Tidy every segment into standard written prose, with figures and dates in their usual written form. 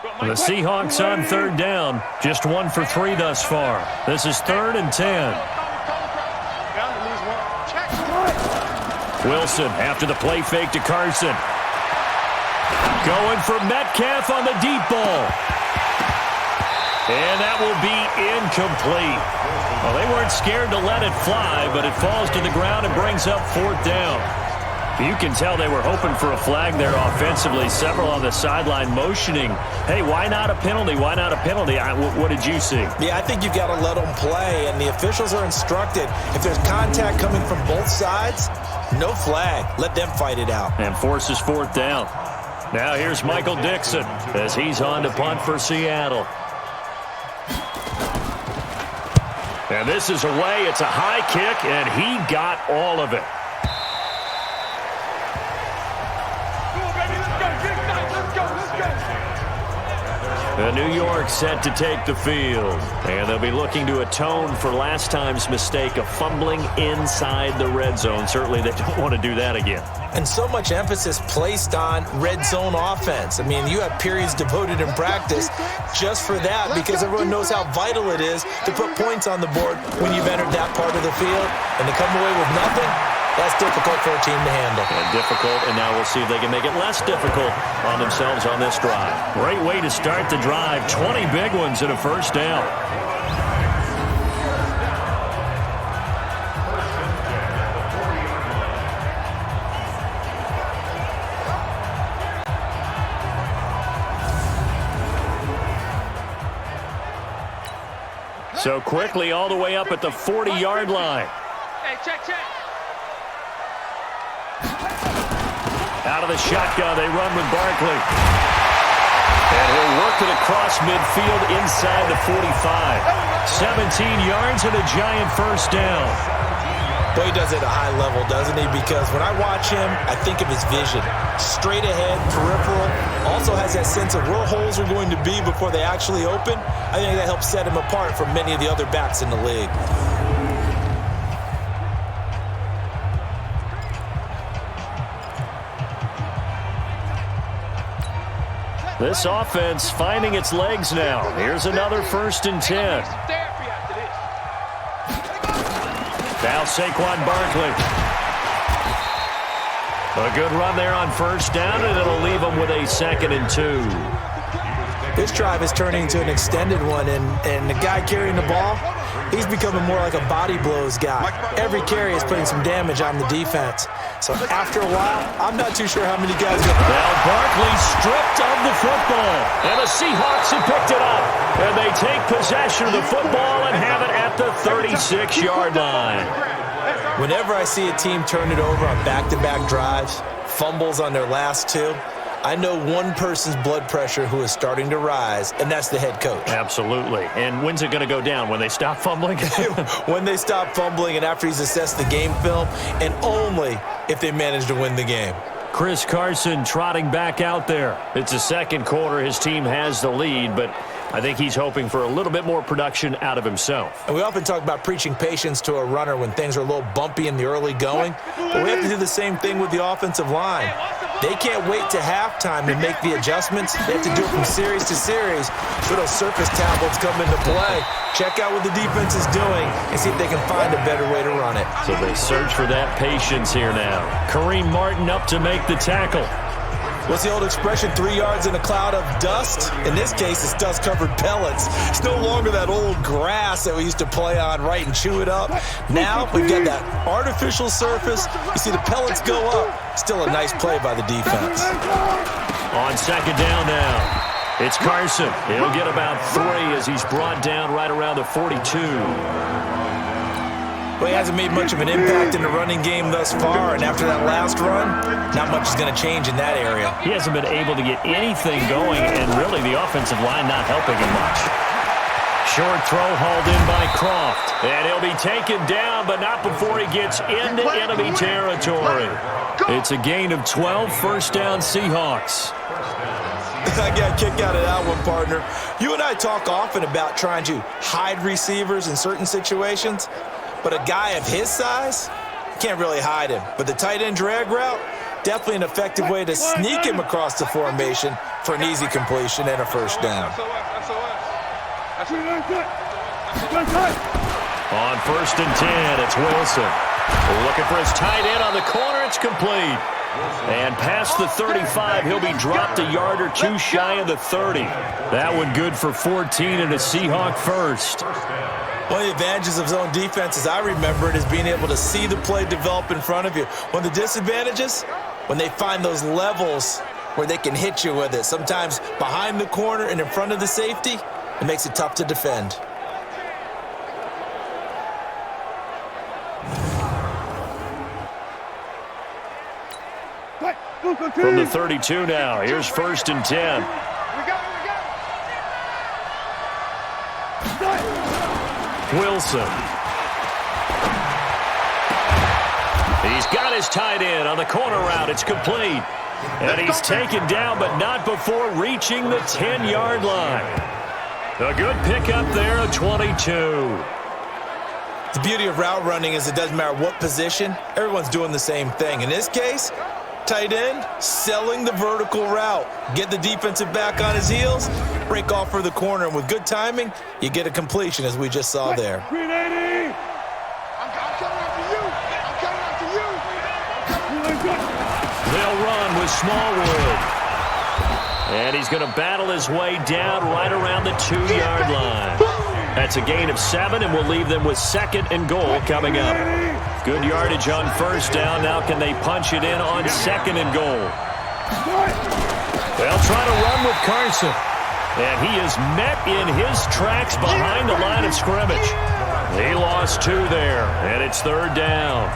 The Seahawks on third down, just 1 for 3 thus far. This is 3rd and 10. Wilson after the play fake to Carson. Going for Metcalf on the deep ball. And that will be incomplete. Well, they weren't scared to let it fly, but it falls to the ground and brings up 4th down. You can tell they were hoping for a flag there offensively. Several on the sideline motioning, hey, why not a penalty? Why not a penalty? What did you see? Yeah, I think you've got to let them play, and the officials are instructed. If there's contact coming from both sides, no flag. Let them fight it out. And forces 4th down. Now here's Michael Dixon as he's on to punt for Seattle. And this is away. It's a high kick, and he got all of it. New York set to take the field. And they'll be looking to atone for last time's mistake of fumbling inside the red zone. Certainly they don't want to do that again. And so much emphasis placed on red zone offense. I mean, you have periods devoted in practice just for that because everyone knows how vital it is to put points on the board when you've entered that part of the field. And to come away with nothing, that's difficult for a team to handle. And difficult, and now we'll see if they can make it less difficult on themselves on this drive. Great way to start the drive. 20 big ones and a first down. So quickly all the way up at the 40-yard line. Hey, check. Out of the shotgun, they run with Barkley. And he'll work it across midfield inside the 45. 17 yards and a giant first down. Boy, he does it at a high level, doesn't he? Because when I watch him, I think of his vision. Straight ahead, peripheral. Also has that sense of where holes are going to be before they actually open. I think that helps set him apart from many of the other backs in the league. This offense finding its legs now. Here's another 1st and 10. Now Saquon Barkley. A good run there on 1st down, and it'll leave them with a 2nd and 2. This drive is turning into an extended one, and the guy carrying the ball, he's becoming more like a body blows guy. Every carry is putting some damage on the defense. So after a while, I'm not too sure how many guys go. Now Barkley stripped of the football, and the Seahawks have picked it up. And they take possession of the football and have it at the 36-yard line. Whenever I see a team turn it over on back-to-back drives, fumbles on their last 2, I know one person's blood pressure who is starting to rise, and that's the head coach. Absolutely. And when's it going to go down? When they stop fumbling? When they stop fumbling and after he's assessed the game film, and only if they manage to win the game. Chris Carson trotting back out there. It's the second quarter. His team has the lead, but I think he's hoping for a little bit more production out of himself. And we often talk about preaching patience to a runner when things are a little bumpy in the early going, but we have to do the same thing with the offensive line. They can't wait to halftime to make the adjustments. They have to do it from series to series so those surface tablets come into play. Check out what the defense is doing and see if they can find a better way to run it. So they search for that patience here now. Kareem Martin up to make the tackle. What's the old expression, 3 yards in a cloud of dust? In this case, it's dust-covered pellets. It's no longer that old grass that we used to play on, right, and chew it up. Now we've got that artificial surface. You see the pellets go up. Still a nice play by the defense. On 2nd down now, it's Carson. He'll get about 3 as he's brought down right around the 42. Well, he hasn't made much of an impact in the running game thus far, and after that last run, not much is going to change in that area. He hasn't been able to get anything going, and really the offensive line not helping him much. Short throw hauled in by Croft, and he'll be taken down, but not before he gets into enemy territory. It's a gain of 12, 1st down Seahawks. I got a kick out of that one, partner. You and I talk often about trying to hide receivers in certain situations. But a guy of his size, can't really hide him. But the tight end drag route, Definitely an effective way to sneak him across the formation for an easy completion and a first down. On 1st and 10, it's Wilson. Looking for his tight end on the corner. It's complete. And past the 35, he'll be dropped a yard or two shy of the 30. That one good for 14 and a Seahawk first. One of the advantages of zone defense, as I remember it, is being able to see the play develop in front of you. One of the disadvantages, when they find those levels where they can hit you with it, sometimes behind the corner and in front of the safety, it makes it tough to defend. From the 32 now, here's 1st and 10. Wilson. He's got his tight end on the corner route. It's complete. And he's taken down, but not before reaching the 10-yard line. A good pickup there, a 22. The beauty of route running is it doesn't matter what position, everyone's doing the same thing. In this case, tight end, selling the vertical route. Get the defensive back on his heels, break off for the corner, and with good timing, you get a completion, as we just saw there. I'm coming after you. I'm coming after you. They'll run with Smallwood. And he's going to battle his way down right around the 2-yard line. That's a gain of 7, and we'll leave them with 2nd and goal coming up. Good yardage on 1st down. Now can they punch it in on 2nd and goal? They'll try to run with Carson. And he is met in his tracks behind the line of scrimmage. He lost 2 there, and it's 3rd down.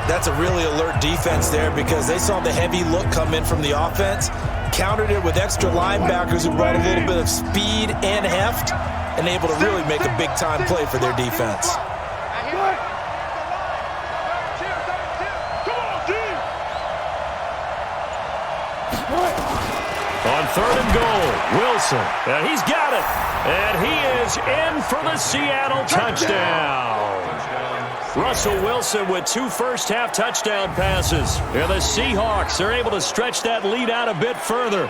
That's a really alert defense there because they saw the heavy look come in from the offense, countered it with extra linebackers who brought a little bit of speed and heft, and able to really make a big-time play for their defense. On 3rd and goal, Wilson, and he's got it, and he is in for the Seattle touchdown. Russell Wilson with 2 first-half touchdown passes. And the Seahawks are able to stretch that lead out a bit further.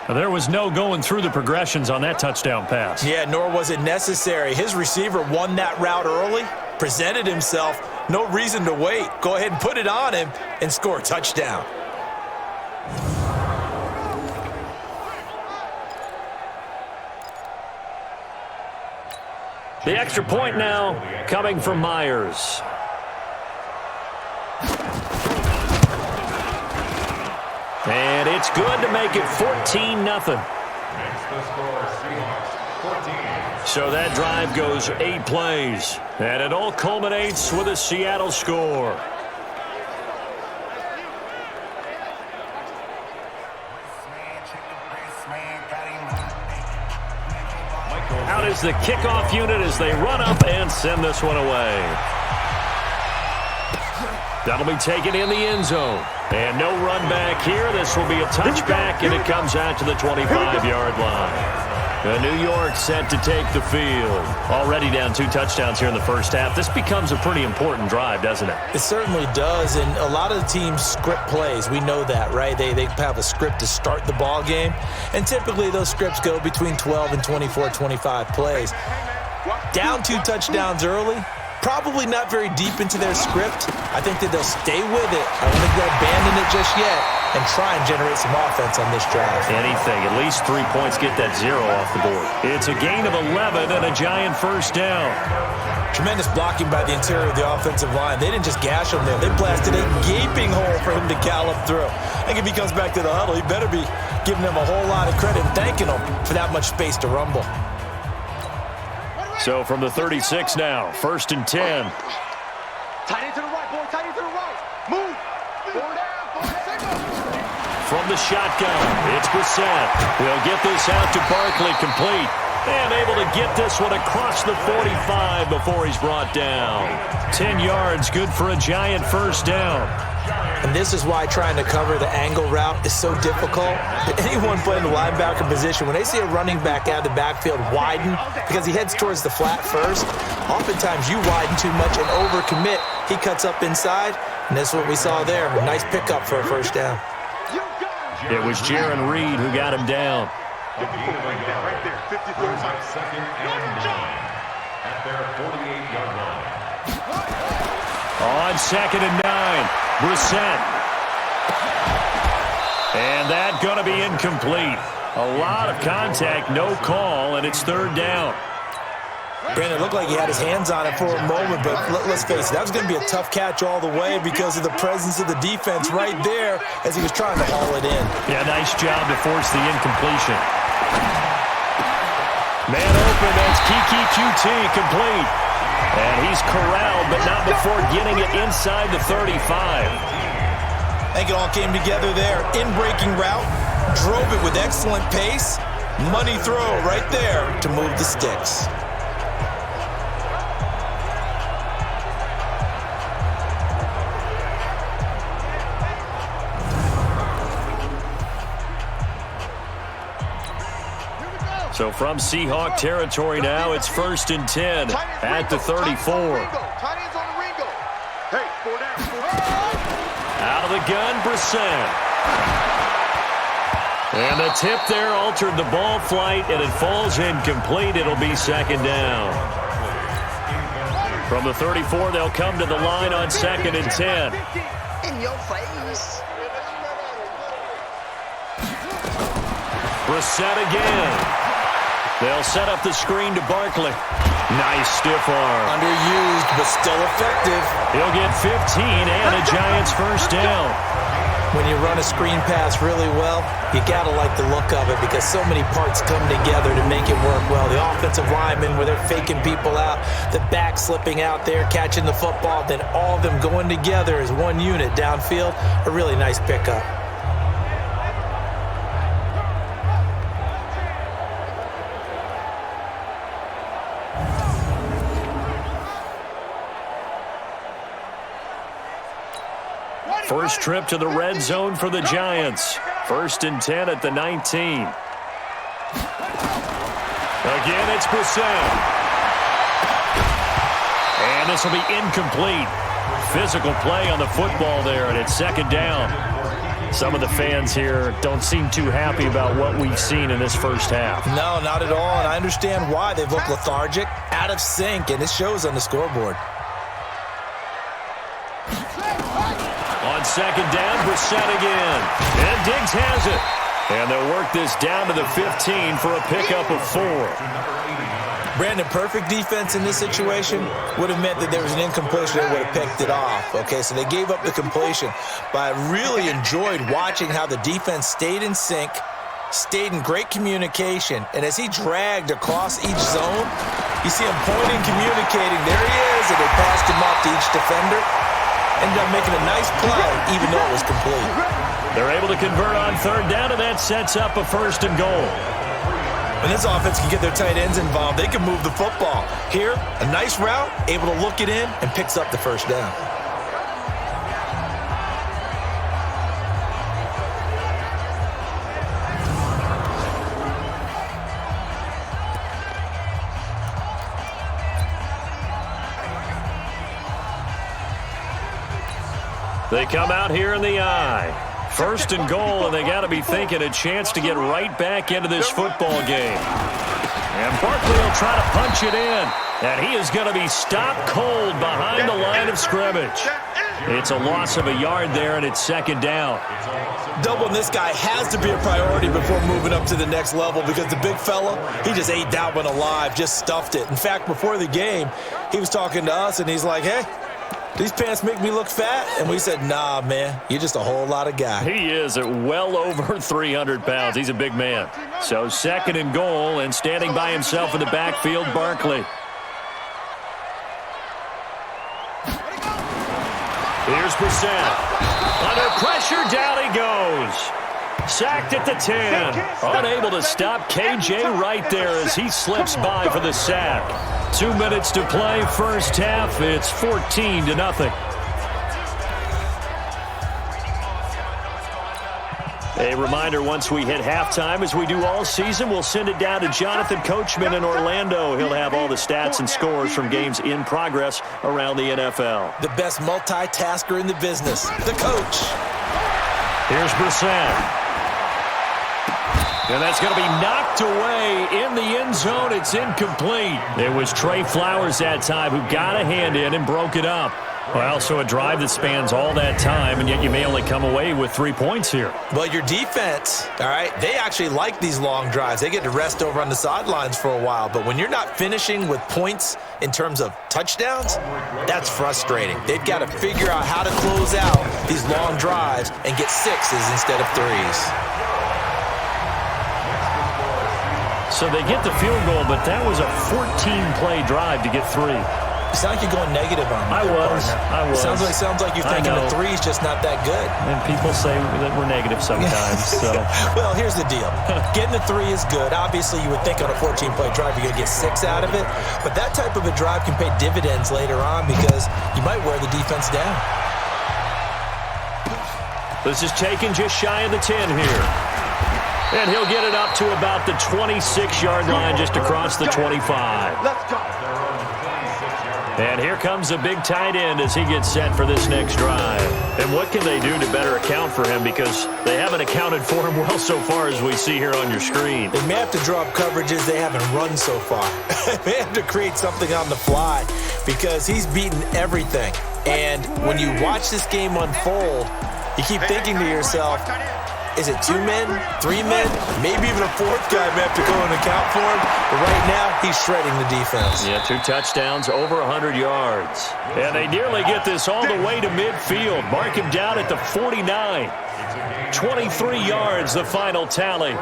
There was no going through the progressions on that touchdown pass. Yeah, nor was it necessary. His receiver won that route early, presented himself, no reason to wait. Go ahead and put it on him and score a touchdown. The extra point now coming from Myers. And it's good to make it 14-0. So that drive goes 8 plays. And it all culminates with a Seattle score. Out is the kickoff unit as they run up and send this one away. That'll be taken in the end zone. And no run back here. This will be a touchback, and it comes out to the 25-yard line. New York set to take the field. Already down 2 touchdowns here in the first half. This becomes a pretty important drive, doesn't it? It certainly does, and a lot of the teams script plays. We know that, right? They have a script to start the ball game, and typically those scripts go between 12 and 24, 25 plays. Down 2 touchdowns early, probably not very deep into their script. I think that they'll stay with it. I don't think they'll abandon it just yet and try and generate some offense on this drive. Anything. At least 3 points, get that 0 off the board. It's a gain of 11 and a giant first down. Tremendous blocking by the interior of the offensive line. They didn't just gash him there. They blasted a gaping hole for him to gallop through. I think if he comes back to the huddle, he better be giving them a whole lot of credit and thanking them for that much space to rumble. So from the 36 now, 1st and 10. Tight end to the right, boy. Tight end to the right. Move. Forward down. From the shotgun, it's Brissett. He'll get this out to Barkley, complete. And able to get this one across the 45 before he's brought down. 10 yards, good for a giant first down. And this is why trying to cover the angle route is so difficult. Anyone playing the linebacker position, when they see a running back out of the backfield widen because he heads towards the flat first, oftentimes you widen too much and overcommit. He cuts up inside. And that's what we saw there. A nice pickup for a first down. It was Jaron Reed who got him down. Right there, 53rd. Second and 9 at their 48-yard line. On 2nd and 9, Brissett. And that going to be incomplete. A lot of contact, no call, and it's 3rd down. Brandon, it looked like he had his hands on it for a moment, but let's face it, that was going to be a tough catch all the way because of the presence of the defense right there as he was trying to haul it in. Yeah, nice job to force the incompletion. Man open, that's NYG Q2 complete. And he's corralled, but not before getting it inside the 35. I think it all came together there. In-breaking route, drove it with excellent pace. Money throw right there to move the sticks. So from Seahawk territory now, it's 1st and 10 at the 34. Out of the gun, Brissett. And the tip there altered the ball flight, and it falls incomplete. It'll be 2nd down. From the 34, they'll come to the line on 2nd and 10. In your face. Brissett again. They'll set up the screen to Barkley. Nice stiff arm. Underused, but still effective. He'll get 15 and a Giants first down. When you run a screen pass really well, you got to like the look of it because so many parts come together to make it work well. The offensive linemen, where they're faking people out, the back slipping out there, catching the football, then all of them going together as one unit downfield. A really nice pickup. First trip to the red zone for the Giants. 1st and 10 at the 19. Again, it's Brissett. And this will be incomplete. Physical play on the football there, and it's 2nd down. Some of the fans here don't seem too happy about what we've seen in this first half. No, not at all, and I understand why. They've looked lethargic, out of sync, and it shows on the scoreboard. On 2nd down, Brissett again. And Diggs has it. And they'll work this down to the 15 for a pickup of 4. Brandon, perfect defense in this situation would have meant that there was an incompletion that would have picked it off. Okay, so they gave up the completion. But I really enjoyed watching how the defense stayed in sync, stayed in great communication, and as he dragged across each zone, you see him pointing, communicating. There he is, and they passed him off to each defender. Ended up making a nice play, even though it was complete. They're able to convert on 3rd down, and that sets up a 1st and goal. When this offense can get their tight ends involved, they can move the football. Here, a nice route, able to look it in, and picks up the 1st down. They come out here in the eye. 1st and goal, and they got to be thinking a chance to get right back into this football game. And Barkley will try to punch it in. And he is going to be stopped cold behind the line of scrimmage. It's a loss of a yard there, and it's 2nd down. Doubling this guy has to be a priority before moving up to the next level because the big fella, he just ate that one alive, just stuffed it. In fact, before the game, he was talking to us, and he's like, hey, these pants make me look fat? And we said, nah, man, you're just a whole lot of guy. He is at well over 300 pounds. He's a big man. So 2nd and goal, and standing by himself in the backfield, Barkley. Here's Brissett. Under pressure, down he goes. Sacked at the 10. Unable to stop KJ right there as he slips by for the sack. 2 minutes to play, first half. It's 14-0. A reminder, once we hit halftime, as we do all season, we'll send it down to Jonathan Coachman in Orlando. He'll have all the stats and scores from games in progress around the NFL. The best multitasker in the business, the coach. Here's Brissett. And that's going to be knocked away in the end zone. It's incomplete. It was Trey Flowers that time who got a hand in and broke it up. Well, so a drive that spans all that time, and yet you may only come away with 3 points here. Well, your defense, all right, they actually like these long drives. They get to rest over on the sidelines for a while. But when you're not finishing with points in terms of touchdowns, that's frustrating. They've got to figure out how to close out these long drives and get sixes instead of threes. So they get the field goal, but that was a 14-play drive to get 3. You sound like you're going negative on me. I was. Sounds like you're thinking the three's just not that good. And people say that we're negative sometimes. So. Well, here's the deal. Getting the 3 is good. Obviously, you would think on a 14-play drive you're going to get 6 out of it. But that type of a drive can pay dividends later on because you might wear the defense down. This is taken just shy of the 10 here. And he'll get it up to about the 26-yard line, just across the 25. Let's go. And here comes a big tight end as he gets set for this next drive. And what can they do to better account for him? Because they haven't accounted for him well so far, as we see here on your screen. They may have to draw up coverages they haven't run so far. They have to create something on the fly because he's beaten everything. And when you watch this game unfold, you keep thinking to yourself, is it 2 men, 3 men, maybe even a 4th guy may have to go and account for him. But right now, he's shredding the defense. Yeah, 2 touchdowns, over 100 yards. And they nearly get this all the way to midfield. Mark him down at the 49. 23 yards, the final tally.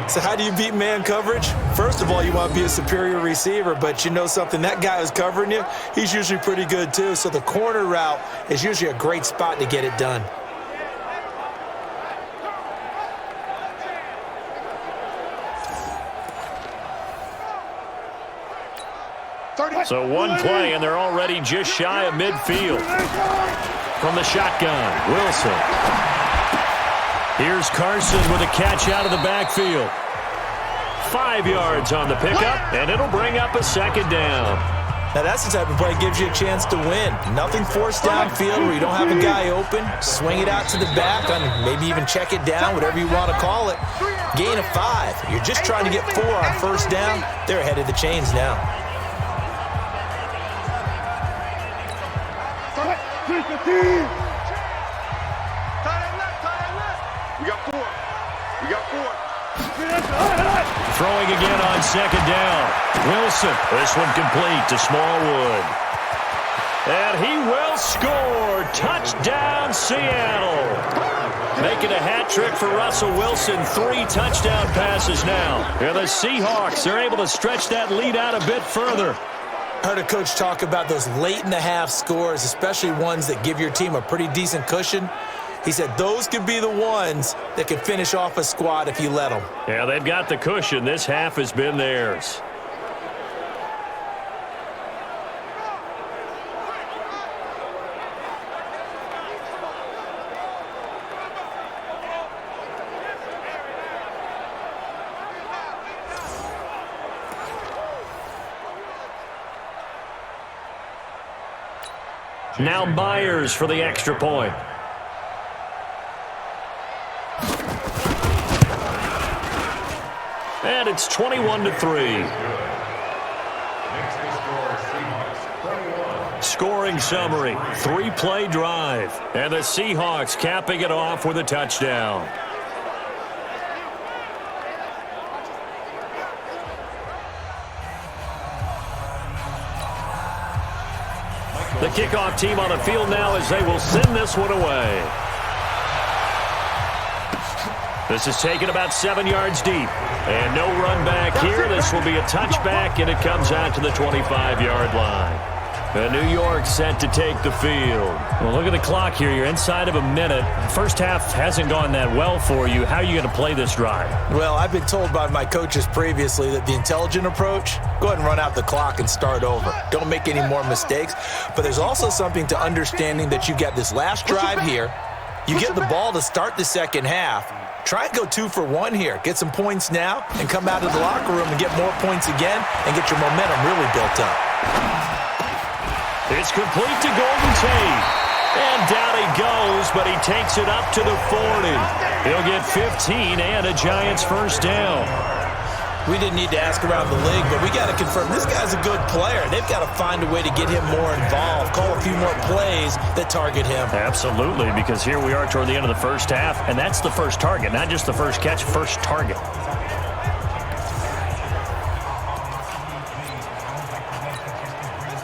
So how do you beat man coverage? First of all, you want to be a superior receiver, but you know something, that guy who's covering you, he's usually pretty good too. So the corner route is usually a great spot to get it done. So 1 play, and they're already just shy of midfield. From the shotgun, Wilson. Here's Carson with a catch out of the backfield. 5 yards on the pickup, and it'll bring up a 2nd down. Now that's the type of play that gives you a chance to win. Nothing forced downfield where you don't have a guy open. Swing it out to the back, and maybe even check it down, whatever you want to call it. Gain of 5. You're just trying to get 4 on 1st down. They're ahead of the chains now. We got 4. Throwing again on 2nd down. Wilson. This one complete to Smallwood. And he will score. Touchdown, Seattle. Making a hat trick for Russell Wilson. 3 touchdown passes now. And the Seahawks are able to stretch that lead out a bit further. Heard a coach talk about those late-in-the-half scores, especially ones that give your team a pretty decent cushion. He said those could be the ones that can finish off a squad if you let them. Yeah, they've got the cushion. This half has been theirs. Now Myers for the extra point. And it's 21-3. Scoring summary, 3-play drive. And the Seahawks capping it off with a touchdown. The kickoff team on the field now as they will send this one away. This is taken about 7 yards deep. And no run back here. This will be a touchback, and it comes out to the 25-yard line. And New York set to take the field. Well, look at the clock here. You're inside of a minute. First half hasn't gone that well for you. How are you going to play this drive? Well, I've been told by my coaches previously that the intelligent approach, go ahead and run out the clock and start over. Don't make any more mistakes. But there's also something to understanding that you got this last drive here. You get the ball to start the second half. Try and go 2 for 1 here. Get some points now and come out of the locker room and get more points again and get your momentum really built up. It's complete to Golden Tate. And down he goes, but he takes it up to the 40. He'll get 15 and a Giants first down. We didn't need to ask around the league, but we got to confirm this guy's a good player. They've got to find a way to get him more involved, call a few more plays that target him. Absolutely, because here we are toward the end of the first half, and that's the first target, not just the first catch, first target.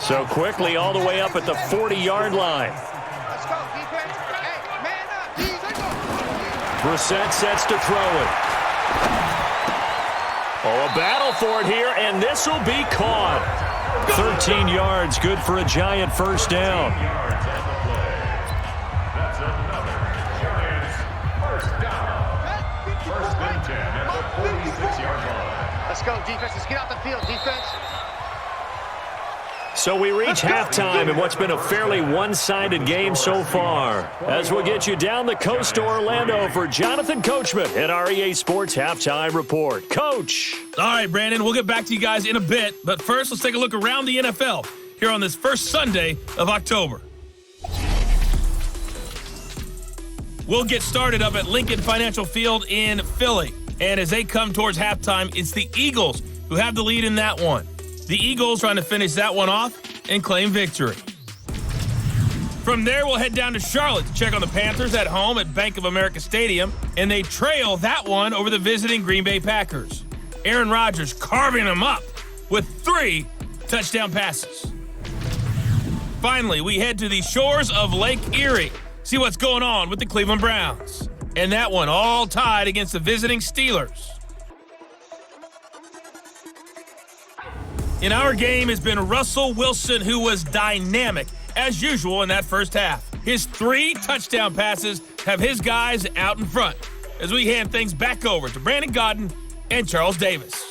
So quickly all the way up at the 40-yard line. Let's go, defense. Hey, man up. Brissett sets to throw it. Oh, a battle for it here, and this will be caught. 13 yards, good for a Giant first down. That's another Giants first down. First and 10 at the 46-yard line. Let's go, defense. Let's get out the field, defense. So we reach halftime in what's been a fairly one-sided game so far. As we'll get you down the coast to Orlando for Jonathan Coachman at our EA Sports Halftime Report. Coach. All right, Brandon, we'll get back to you guys in a bit. But first, let's take a look around the NFL here on this first Sunday of October. We'll get started up at Lincoln Financial Field in Philly. And as they come towards halftime, it's the Eagles who have the lead in that one. The Eagles trying to finish that one off and claim victory. From there, we'll head down to Charlotte to check on the Panthers at home at Bank of America Stadium, and they trail that one over the visiting Green Bay Packers. Aaron Rodgers carving them up with 3 touchdown passes. Finally, we head to the shores of Lake Erie, see what's going on with the Cleveland Browns. And that one all tied against the visiting Steelers. In our game has been Russell Wilson, who was dynamic, as usual, in that first half. His 3 touchdown passes have his guys out in front as we hand things back over to Brandon Godden and Charles Davis.